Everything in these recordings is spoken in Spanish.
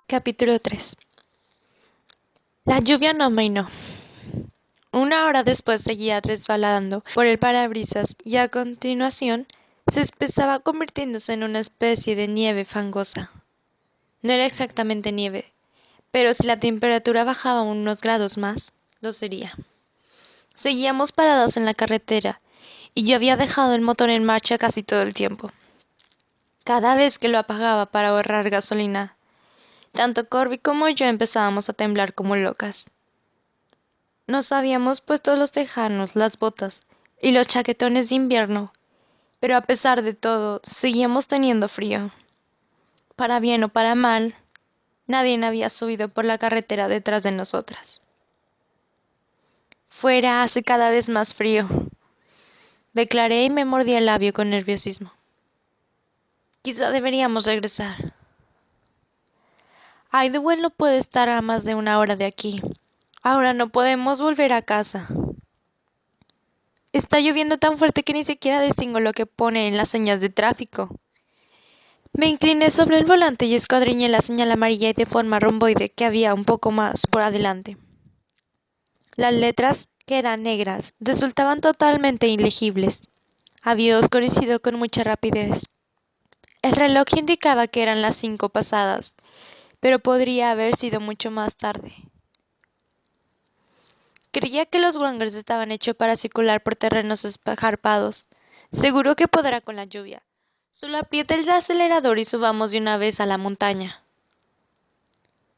Capítulo 3. La lluvia no amainó. Una hora después seguía resbalando por el parabrisas y a continuación se empezaba convirtiéndose en una especie de nieve fangosa. No era exactamente nieve, pero si la temperatura bajaba unos grados más, lo sería. Seguíamos parados en la carretera y yo había dejado el motor en marcha casi todo el tiempo. Cada vez que lo apagaba para ahorrar gasolina, tanto Corby como yo empezábamos a temblar como locas. Nos habíamos puesto los tejanos, las botas y los chaquetones de invierno, pero a pesar de todo, seguíamos teniendo frío. Para bien o para mal, nadie había subido por la carretera detrás de nosotras. Fuera hace cada vez más frío, declaré y me mordí el labio con nerviosismo. Quizá deberíamos regresar. Idlewild no puede estar a más de una hora de aquí. Ahora no podemos volver a casa. Está lloviendo tan fuerte que ni siquiera distingo lo que pone en las señas de tráfico. Me incliné sobre el volante y escudriñé la señal amarilla y de forma romboide que había un poco más por adelante. Las letras, que eran negras, resultaban totalmente ilegibles. Había oscurecido con mucha rapidez. El reloj indicaba que eran las 5 pasadas, pero podría haber sido mucho más tarde. Creía que los Wrangers estaban hechos para circular por terrenos escarpados. Seguro que podrá con la lluvia. Solo aprieta el acelerador y subamos de una vez a la montaña.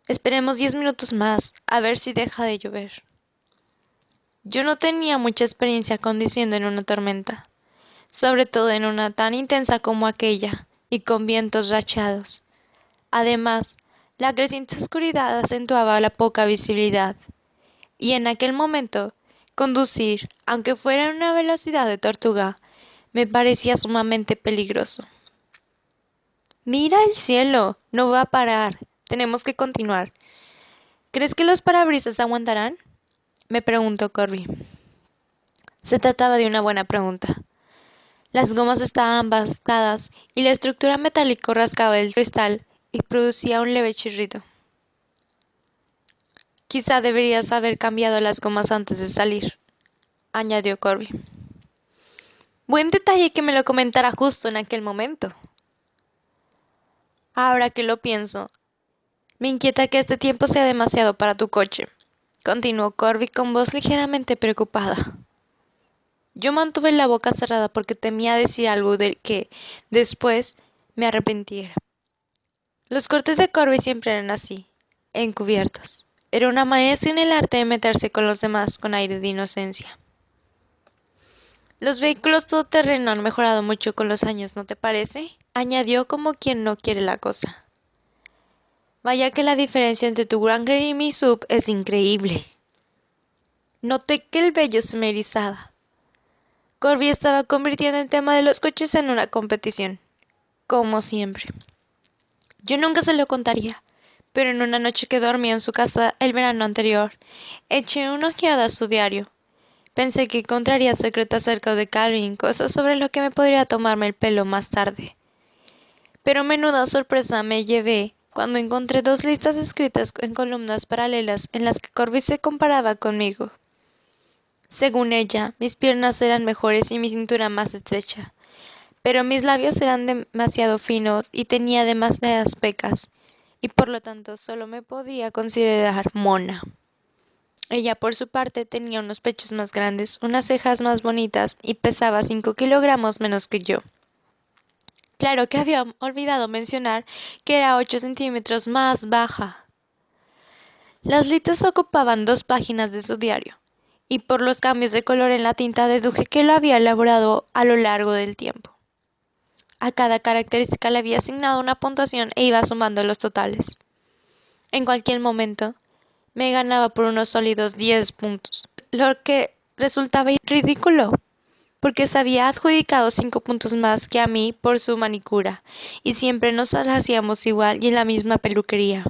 Esperemos 10 minutos más, a ver si deja de llover. Yo no tenía mucha experiencia conduciendo en una tormenta, sobre todo en una tan intensa como aquella, y con vientos racheados. Además, la creciente oscuridad acentuaba la poca visibilidad, y en aquel momento, conducir, aunque fuera a una velocidad de tortuga, me parecía sumamente peligroso. Mira el cielo, no va a parar. Tenemos que continuar. ¿Crees que los parabrisas aguantarán? Me preguntó Corby. Se trataba de una buena pregunta. Las gomas estaban gastadas y la estructura metálica rascaba el cristal y producía un leve chirrido. Quizá deberías haber cambiado las gomas antes de salir, añadió Corby. Buen detalle que me lo comentara justo en aquel momento. Ahora que lo pienso, me inquieta que este tiempo sea demasiado para tu coche, continuó Corby con voz ligeramente preocupada. Yo mantuve la boca cerrada porque temía decir algo de que, después, me arrepintiera. Los cortes de Corby siempre eran así, encubiertos. Era una maestra en el arte de meterse con los demás con aire de inocencia. Los vehículos todoterreno han mejorado mucho con los años, ¿no te parece? Añadió como quien no quiere la cosa. Vaya que la diferencia entre tu Wrangler y mi sub es increíble. Noté que el vello se me erizaba. Corby estaba convirtiendo el tema de los coches en una competición, como siempre. Yo nunca se lo contaría, pero en una noche que dormía en su casa el verano anterior, eché una ojeada a su diario. Pensé que encontraría secretos acerca de Calvin, cosas sobre lo que me podría tomarme el pelo más tarde. Pero menuda sorpresa me llevé cuando encontré 2 listas escritas en columnas paralelas en las que Corby se comparaba conmigo. Según ella, mis piernas eran mejores y mi cintura más estrecha, pero mis labios eran demasiado finos y tenía demasiadas pecas, y por lo tanto solo me podía considerar mona. Ella, por su parte, tenía unos pechos más grandes, unas cejas más bonitas y pesaba 5 kilogramos menos que yo. Claro que había olvidado mencionar que era 8 centímetros más baja. Las listas ocupaban 2 páginas de su diario, y por los cambios de color en la tinta deduje que lo había elaborado a lo largo del tiempo. A cada característica le había asignado una puntuación e iba sumando los totales. En cualquier momento, me ganaba por unos sólidos 10 puntos, lo que resultaba ridículo, porque se había adjudicado 5 puntos más que a mí por su manicura, y siempre nos las hacíamos igual y en la misma peluquería.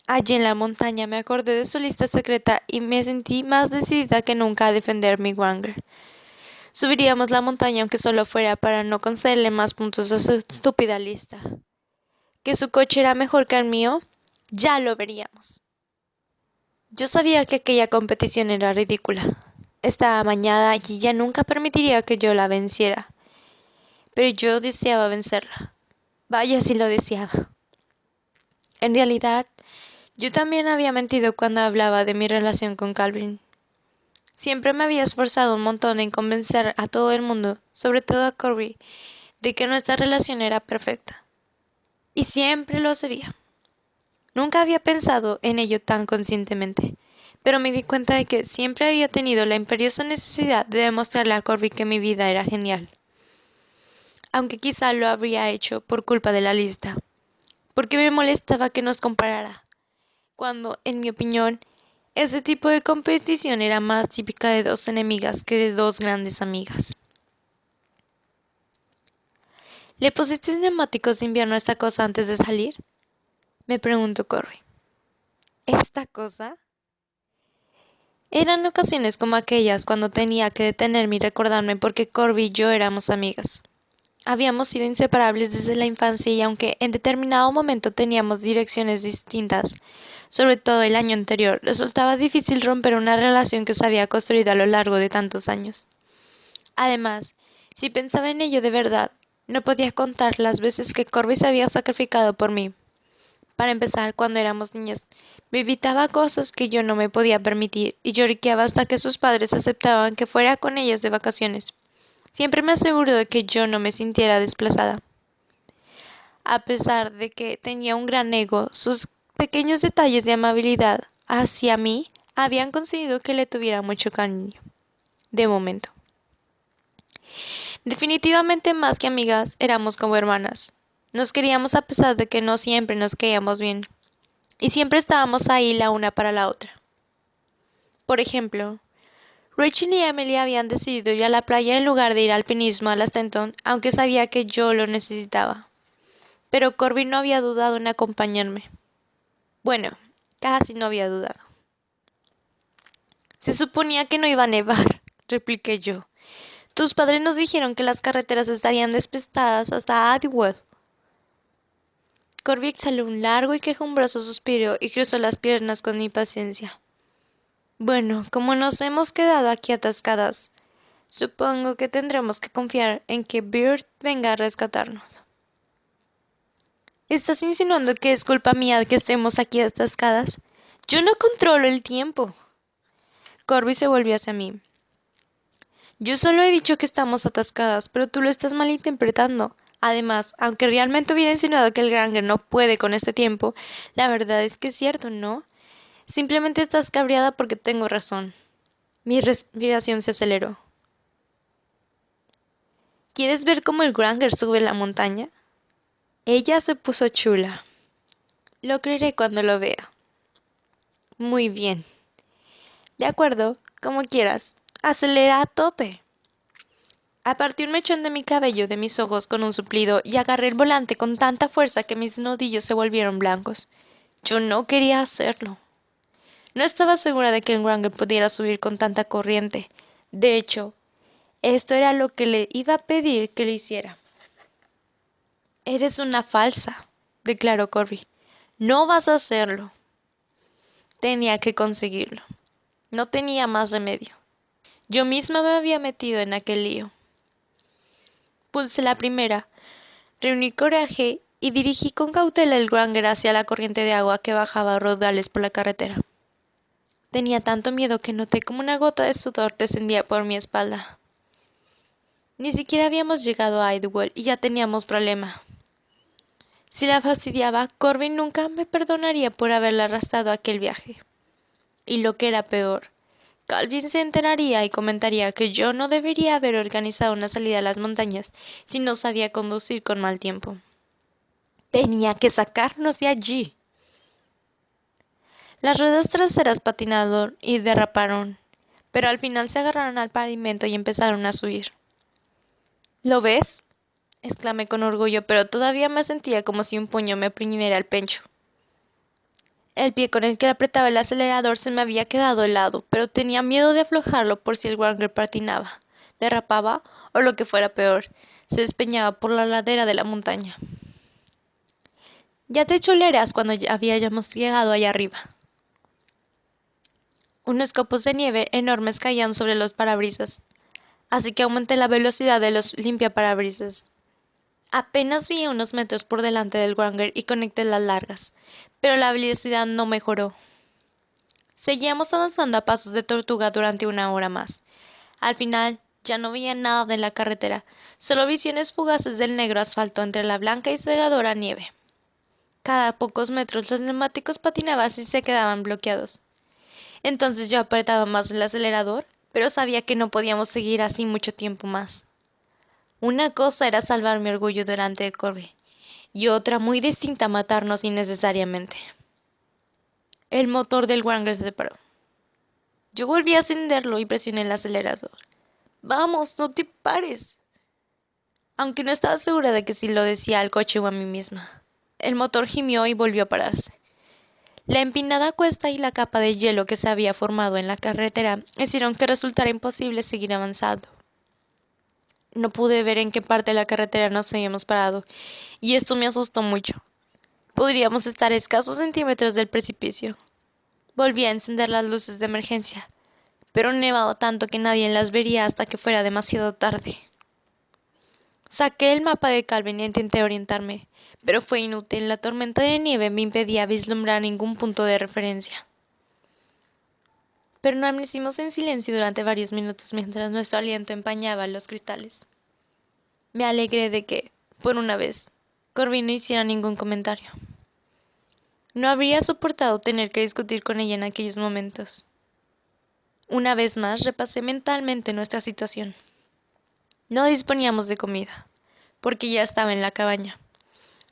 Allí en la montaña me acordé de su lista secreta y me sentí más decidida que nunca a defender mi Wrangler. Subiríamos la montaña aunque solo fuera para no concederle más puntos a su estúpida lista. Que su coche era mejor que el mío, ya lo veríamos. Yo sabía que aquella competición era ridícula. Estaba amañada y ella nunca permitiría que yo la venciera. Pero yo deseaba vencerla. Vaya si lo deseaba. En realidad, yo también había mentido cuando hablaba de mi relación con Calvin. Siempre me había esforzado un montón en convencer a todo el mundo, sobre todo a Corby, de que nuestra relación era perfecta. Y siempre lo sería. Nunca había pensado en ello tan conscientemente, pero me di cuenta de que siempre había tenido la imperiosa necesidad de demostrarle a Corby que mi vida era genial. Aunque quizá lo habría hecho por culpa de la lista, porque me molestaba que nos comparara, cuando, en mi opinión, ese tipo de competición era más típica de dos enemigas que de dos grandes amigas. ¿Le pusiste neumáticos de invierno a esta cosa antes de salir? Me preguntó Corby. ¿Esta cosa? Eran ocasiones como aquellas cuando tenía que detenerme y recordarme por qué Corby y yo éramos amigas. Habíamos sido inseparables desde la infancia y aunque en determinado momento teníamos direcciones distintas, sobre todo el año anterior, resultaba difícil romper una relación que se había construido a lo largo de tantos años. Además, si pensaba en ello de verdad, no podía contar las veces que Corby se había sacrificado por mí. Para empezar, cuando éramos niños, me evitaba cosas que yo no me podía permitir y lloriqueaba hasta que sus padres aceptaban que fuera con ellas de vacaciones. Siempre me aseguró de que yo no me sintiera desplazada. A pesar de que tenía un gran ego, sus pequeños detalles de amabilidad hacia mí habían conseguido que le tuviera mucho cariño. De momento. Definitivamente más que amigas, éramos como hermanas. Nos queríamos a pesar de que no siempre nos caíamos bien. Y siempre estábamos ahí la una para la otra. Por ejemplo, Rachel y Emily habían decidido ir a la playa en lugar de ir al alpinismo a las Tenton, aunque sabía que yo lo necesitaba. Pero Corbin no había dudado en acompañarme. Bueno, casi no había dudado. Se suponía que no iba a nevar, repliqué yo. Tus padres nos dijeron que las carreteras estarían despejadas hasta Adwood. Corby exhaló un largo y quejumbroso suspiro y cruzó las piernas con impaciencia. Bueno, como nos hemos quedado aquí atascadas, supongo que tendremos que confiar en que Bird venga a rescatarnos. ¿Estás insinuando que es culpa mía que estemos aquí atascadas? Yo no controlo el tiempo. Corby se volvió hacia mí. Yo solo he dicho que estamos atascadas, pero tú lo estás malinterpretando. Además, aunque realmente hubiera insinuado que el Granger no puede con este tiempo, la verdad es que es cierto, ¿no? Simplemente estás cabreada porque tengo razón. Mi respiración se aceleró. ¿Quieres ver cómo el Granger sube la montaña? Ella se puso chula. Lo creeré cuando lo vea. Muy bien. De acuerdo, como quieras. Acelera a tope. Aparté un mechón de mi cabello de mis ojos con un suplido y agarré el volante con tanta fuerza que mis nudillos se volvieron blancos. Yo no quería hacerlo. No estaba segura de que el Granger pudiera subir con tanta corriente. De hecho, esto era lo que le iba a pedir que le hiciera. Eres una falsa, declaró Corby. No vas a hacerlo. Tenía que conseguirlo. No tenía más remedio. Yo misma me había metido en aquel lío. Pulsé la primera, reuní coraje y dirigí con cautela el Granger hacia la corriente de agua que bajaba a raudales por la carretera. Tenía tanto miedo que noté como una gota de sudor descendía por mi espalda. Ni siquiera habíamos llegado a Idlewild y ya teníamos problema. Si la fastidiaba, Corbin nunca me perdonaría por haberla arrastrado a aquel viaje. Y lo que era peor, Calvin se enteraría y comentaría que yo no debería haber organizado una salida a las montañas si no sabía conducir con mal tiempo. Tenía que sacarnos de allí. Las ruedas traseras patinaron y derraparon, pero al final se agarraron al pavimento y empezaron a subir. ¿Lo ves? Exclamé con orgullo, pero todavía me sentía como si un puño me oprimiera el pecho. El pie con el que apretaba el acelerador se me había quedado helado, pero tenía miedo de aflojarlo por si el Granger patinaba. derrapaba o lo que fuera peor, se despeñaba por la ladera de la montaña. Ya te cholearás cuando ya habíamos llegado allá arriba. Unos copos de nieve enormes caían sobre los parabrisas, así que aumenté la velocidad de los limpiaparabrisas. Apenas vi unos metros por delante del Wrangler y conecté las largas, pero la velocidad no mejoró. Seguíamos avanzando a pasos de tortuga durante una hora más. Al final, ya no veía nada de la carretera, solo visiones fugaces del negro asfalto entre la blanca y cegadora nieve. Cada pocos metros los neumáticos patinaban y se quedaban bloqueados. Entonces yo apretaba más el acelerador, pero sabía que no podíamos seguir así mucho tiempo más. Una cosa era salvar mi orgullo delante de Corby, y otra muy distinta matarnos innecesariamente. El motor del Wrangler se paró. Yo volví a encenderlo y presioné el acelerador. Vamos, no te pares. Aunque no estaba segura de que si lo decía al coche o a mí misma. El motor gimió y volvió a pararse. La empinada cuesta y la capa de hielo que se había formado en la carretera hicieron que resultara imposible seguir avanzando. No pude ver en qué parte de la carretera nos habíamos parado, y esto me asustó mucho. Podríamos estar a escasos centímetros del precipicio. Volví a encender las luces de emergencia, pero nevaba tanto que nadie las vería hasta que fuera demasiado tarde. Saqué el mapa de Calvin e intenté orientarme, pero fue inútil. La tormenta de nieve me impedía vislumbrar ningún punto de referencia. Permanecimos en silencio durante varios minutos mientras nuestro aliento empañaba los cristales. Me alegré de que, por una vez, Corby no hiciera ningún comentario. No habría soportado tener que discutir con ella en aquellos momentos. Una vez más repasé mentalmente nuestra situación. No disponíamos de comida, porque ya estaba en la cabaña.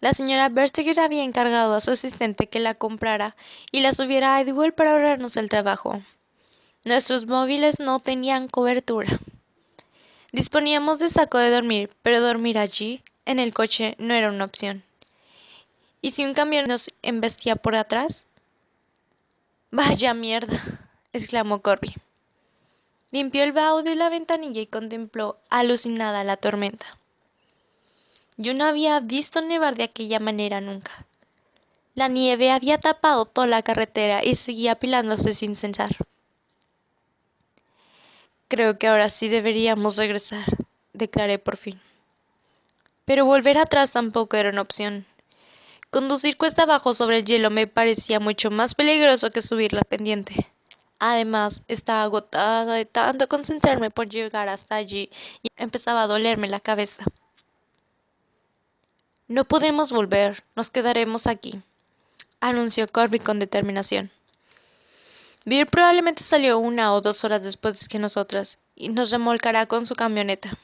La señora Versteger había encargado a su asistente que la comprara y la subiera a Edwell para ahorrarnos el trabajo. Nuestros móviles no tenían cobertura. Disponíamos de saco de dormir, pero dormir allí, en el coche, no era una opción. ¿Y si un camión nos embestía por atrás? ¡Vaya mierda!, exclamó Corby. Limpió el vaho de la ventanilla y contempló, alucinada, la tormenta. Yo no había visto nevar de aquella manera nunca. La nieve había tapado toda la carretera y seguía apilándose sin cesar. Creo que ahora sí deberíamos regresar, declaré por fin. Pero volver atrás tampoco era una opción. Conducir cuesta abajo sobre el hielo me parecía mucho más peligroso que subir la pendiente. Además, estaba agotada de tanto concentrarme por llegar hasta allí y empezaba a dolerme la cabeza. No podemos volver, nos quedaremos aquí, anunció Corby con determinación. Bill probablemente salió 1 o 2 horas después que nosotras y nos remolcará con su camioneta.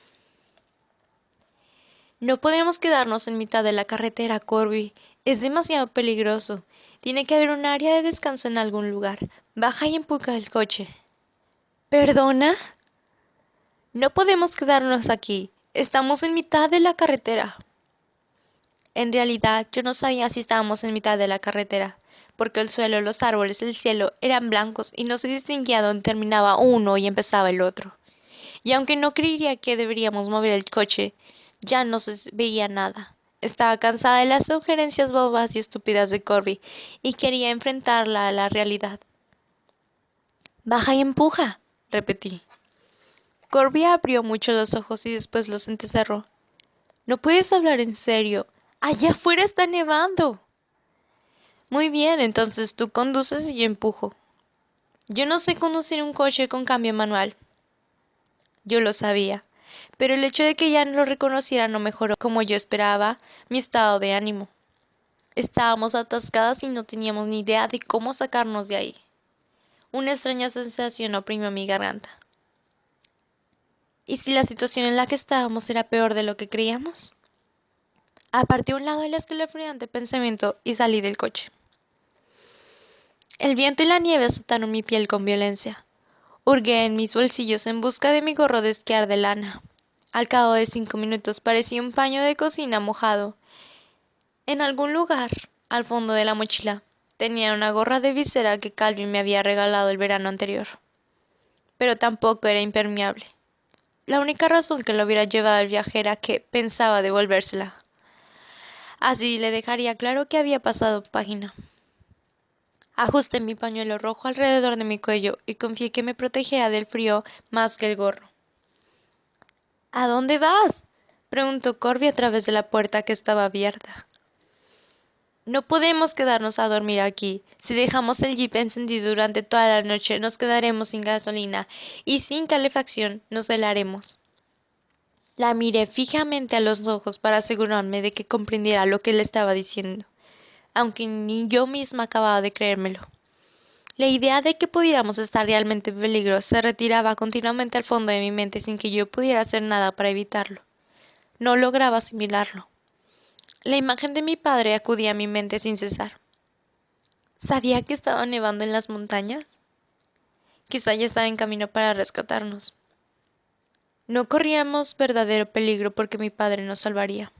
No podemos quedarnos en mitad de la carretera, Corby. Es demasiado peligroso. Tiene que haber un área de descanso en algún lugar. Baja y empuja el coche. ¿Perdona? No podemos quedarnos aquí. Estamos en mitad de la carretera. En realidad, yo no sabía si estábamos en mitad de la carretera, porque el suelo, los árboles, el cielo eran blancos y no se distinguía dónde terminaba uno y empezaba el otro. Y aunque no creería que deberíamos mover el coche, ya no se veía nada. Estaba cansada de las sugerencias bobas y estúpidas de Corby y quería enfrentarla a la realidad. Baja y empuja, repetí. Corby abrió mucho los ojos y después los entrecerró. No puedes hablar en serio. Allá afuera está nevando. Muy bien, entonces tú conduces y yo empujo. Yo no sé conducir un coche con cambio manual. Yo lo sabía, pero el hecho de que ella no lo reconociera no mejoró, como yo esperaba, mi estado de ánimo. Estábamos atascadas y no teníamos ni idea de cómo sacarnos de ahí. Una extraña sensación oprimió mi garganta. ¿Y si la situación en la que estábamos era peor de lo que creíamos? Aparté a un lado el escalofriante pensamiento y salí del coche. El viento y la nieve azotaron mi piel con violencia. Hurgué en mis bolsillos en busca de mi gorro de esquiar de lana. Al cabo de 5 minutos parecía un paño de cocina mojado. En algún lugar, al fondo de la mochila, tenía una gorra de visera que Calvin me había regalado el verano anterior. Pero tampoco era impermeable. La única razón que lo hubiera llevado al viaje era que pensaba devolvérsela. Así le dejaría claro que había pasado página. Ajusté mi pañuelo rojo alrededor de mi cuello y confié que me protegiera del frío más que el gorro. ¿A dónde vas? Preguntó Corby a través de la puerta que estaba abierta. No podemos quedarnos a dormir aquí. Si dejamos el jeep encendido durante toda la noche, nos quedaremos sin gasolina y sin calefacción nos helaremos. La miré fijamente a los ojos para asegurarme de que comprendiera lo que le estaba diciendo, aunque ni yo misma acababa de creérmelo. La idea de que pudiéramos estar realmente en peligro se retiraba continuamente al fondo de mi mente sin que yo pudiera hacer nada para evitarlo. No lograba asimilarlo. La imagen de mi padre acudía a mi mente sin cesar. ¿Sabía que estaba nevando en las montañas? Quizá ya estaba en camino para rescatarnos. No corríamos verdadero peligro porque mi padre nos salvaría.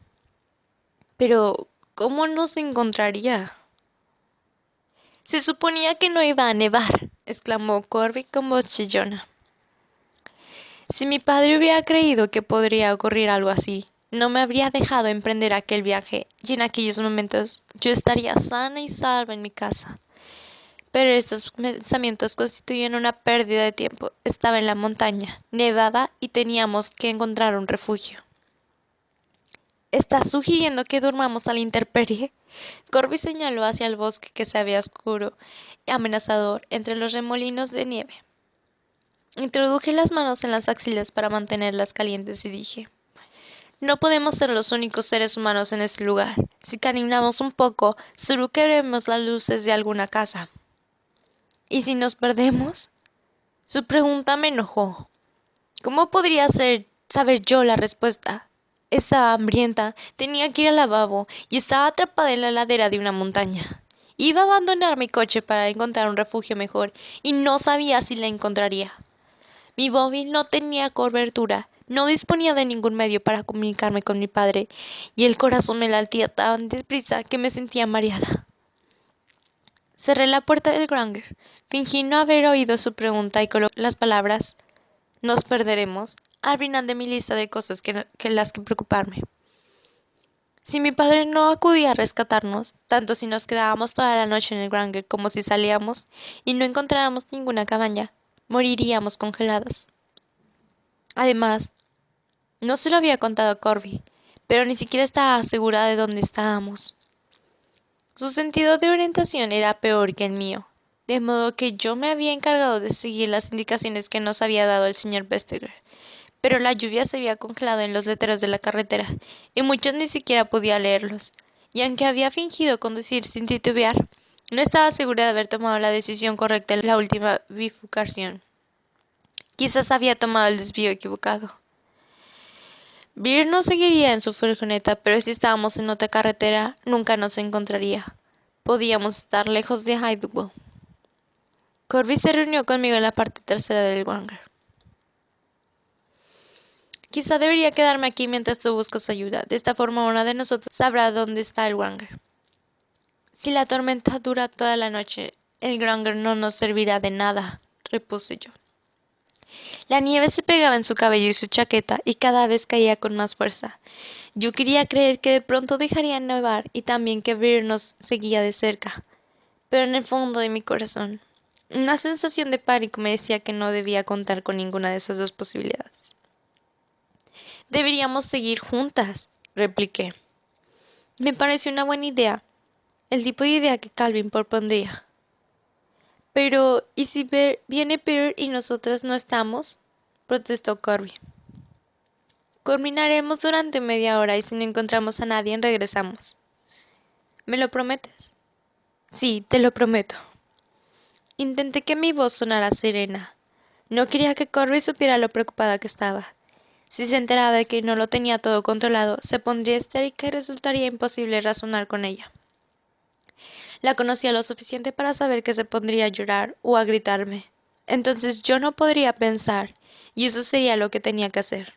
Pero, ¿cómo nos encontraría? Se suponía que no iba a nevar, exclamó Corby con voz chillona. Si mi padre hubiera creído que podría ocurrir algo así, no me habría dejado emprender aquel viaje, y en aquellos momentos yo estaría sana y salva en mi casa. Pero estos pensamientos constituían una pérdida de tiempo. Estaba en la montaña, nevada, y teníamos que encontrar un refugio. ¿Estás sugiriendo que durmamos a la intemperie? Corby señaló hacia el bosque que se veía oscuro y amenazador entre los remolinos de nieve. Introduje las manos en las axilas para mantenerlas calientes y dije, no podemos ser los únicos seres humanos en este lugar. Si caminamos un poco, seguro que veremos las luces de alguna casa. ¿Y si nos perdemos? Su pregunta me enojó. ¿Cómo podría saber yo la respuesta? Estaba hambrienta, tenía que ir al lavabo y estaba atrapada en la ladera de una montaña. Iba a abandonar mi coche para encontrar un refugio mejor y no sabía si la encontraría. Mi móvil no tenía cobertura, no disponía de ningún medio para comunicarme con mi padre y el corazón me latía tan deprisa que me sentía mareada. Cerré la puerta del Granger, fingí no haber oído su pregunta y coloqué las palabras «nos perderemos» al final de mi lista de cosas que las que preocuparme. Si mi padre no acudía a rescatarnos, tanto si nos quedábamos toda la noche en el Granger como si salíamos y no encontrábamos ninguna cabaña, moriríamos congeladas. Además, no se lo había contado a Corby, pero ni siquiera estaba segura de dónde estábamos. Su sentido de orientación era peor que el mío, de modo que yo me había encargado de seguir las indicaciones que nos había dado el señor Vestager. Pero la lluvia se había congelado en los letreros de la carretera, y muchos ni siquiera podía leerlos, y aunque había fingido conducir sin titubear, no estaba segura de haber tomado la decisión correcta en la última bifurcación. Quizás había tomado el desvío equivocado. Bear nos seguiría en su furgoneta, pero si estábamos en otra carretera, nunca nos encontraría. Podíamos estar lejos de Hidewell. Corby se reunió conmigo en la parte trasera del hangar. Quizá debería quedarme aquí mientras tú buscas ayuda. De esta forma una de nosotros sabrá dónde está el hangar. Si la tormenta dura toda la noche, el hangar no nos servirá de nada, repuse yo. La nieve se pegaba en su cabello y su chaqueta, y cada vez caía con más fuerza. Yo quería creer que de pronto dejaría nevar y también que Bear nos seguía de cerca, pero en el fondo de mi corazón, una sensación de pánico me decía que no debía contar con ninguna de esas dos posibilidades. Deberíamos seguir juntas, repliqué. Me pareció una buena idea, el tipo de idea que Calvin propondría. Pero, ¿y si viene Bear y nosotras no estamos? Protestó Corby. Caminaremos durante media hora y si no encontramos a nadie regresamos. ¿Me lo prometes? Sí, te lo prometo. Intenté que mi voz sonara serena. No quería que Corby supiera lo preocupada que estaba. Si se enteraba de que no lo tenía todo controlado, se pondría histérica y resultaría imposible razonar con ella. La conocía lo suficiente para saber que se pondría a llorar o a gritarme. Entonces yo no podría pensar, y eso sería lo que tenía que hacer.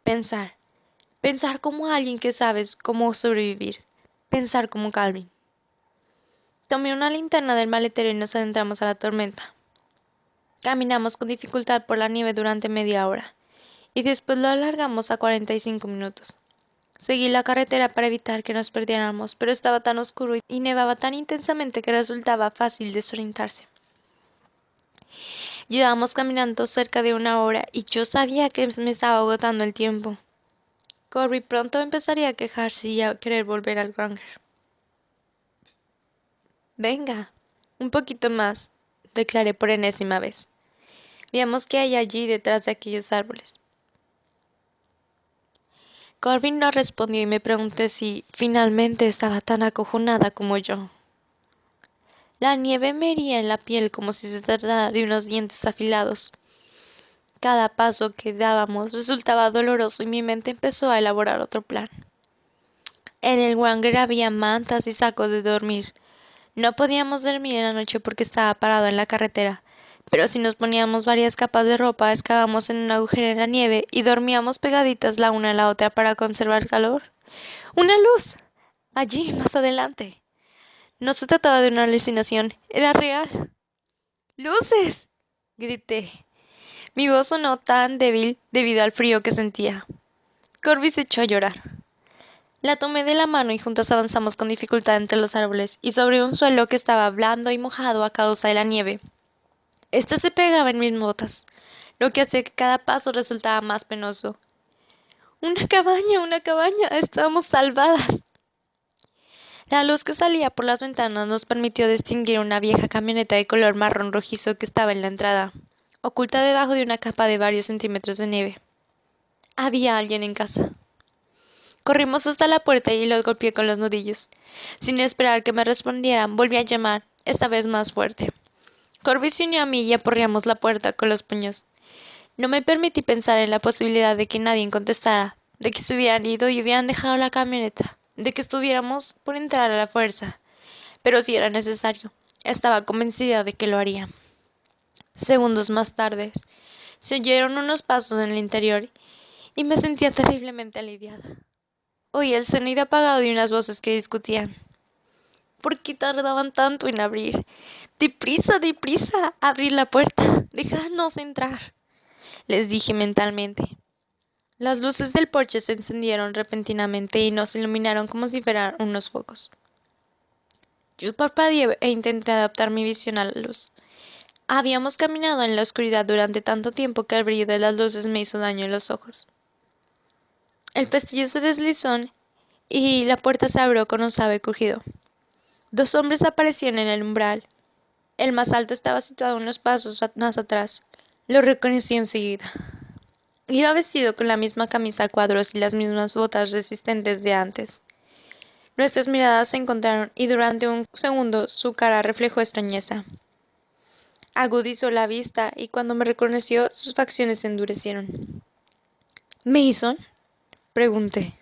Pensar. Pensar como alguien que sabes cómo sobrevivir. Pensar como Calvin. Tomé una linterna del maletero y nos adentramos a la tormenta. Caminamos con dificultad por la nieve durante media hora, y después lo alargamos a 45 minutos. Seguí la carretera para evitar que nos perdiéramos, pero estaba tan oscuro y nevaba tan intensamente que resultaba fácil desorientarse. Llevábamos caminando cerca de una hora y yo sabía que me estaba agotando el tiempo. Corby pronto empezaría a quejarse y a querer volver al Granger. Venga, un poquito más, declaré por enésima vez. Veamos qué hay allí detrás de aquellos árboles. Corbin no respondió y me pregunté si finalmente estaba tan acojonada como yo. La nieve me hería en la piel como si se tratara de unos dientes afilados. Cada paso que dábamos resultaba doloroso y mi mente empezó a elaborar otro plan. En el Granger había mantas y sacos de dormir. No podíamos dormir en la noche porque estaba parado en la carretera, pero si nos poníamos varias capas de ropa, excavamos en un agujero en la nieve y dormíamos pegaditas la una a la otra para conservar calor. ¡Una luz! Allí, más adelante. No se trataba de una alucinación, era real. ¡Luces! Grité. Mi voz sonó tan débil debido al frío que sentía. Corby se echó a llorar. La tomé de la mano y juntas avanzamos con dificultad entre los árboles y sobre un suelo que estaba blando y mojado a causa de la nieve. Este se pegaba en mis botas, lo que hacía que cada paso resultaba más penoso. ¡Una cabaña! ¡Una cabaña! ¡Estábamos salvadas! La luz que salía por las ventanas nos permitió distinguir una vieja camioneta de color marrón rojizo que estaba en la entrada, oculta debajo de una capa de varios centímetros de nieve. Había alguien en casa. Corrimos hasta la puerta y los golpeé con los nudillos. Sin esperar que me respondieran, volví a llamar, esta vez más fuerte. Corby se unió a mí y aporreamos la puerta con los puños. No me permití pensar en la posibilidad de que nadie contestara, de que se hubieran ido y hubieran dejado la camioneta, de que estuviéramos por entrar a la fuerza. Pero si era necesario, estaba convencida de que lo haría. Segundos más tarde, se oyeron unos pasos en el interior y me sentía terriblemente aliviada. Oí el sonido apagado de unas voces que discutían. ¿Por qué tardaban tanto en abrir? ¡Deprisa, deprisa! ¡Abrir la puerta! ¡Dejadnos entrar! Les dije mentalmente. Las luces del porche se encendieron repentinamente y nos iluminaron como si fueran unos focos. Yo parpadeé e intenté adaptar mi visión a la luz. Habíamos caminado en la oscuridad durante tanto tiempo que el brillo de las luces me hizo daño en los ojos. El pestillo se deslizó y la puerta se abrió con un suave crujido. Dos hombres aparecieron en el umbral. El más alto estaba situado unos pasos más atrás. Lo reconocí enseguida. Iba vestido con la misma camisa a cuadros y las mismas botas resistentes de antes. Nuestras miradas se encontraron y durante un segundo su cara reflejó extrañeza. Agudizó la vista y cuando me reconoció sus facciones se endurecieron. —¿Mason? —pregunté.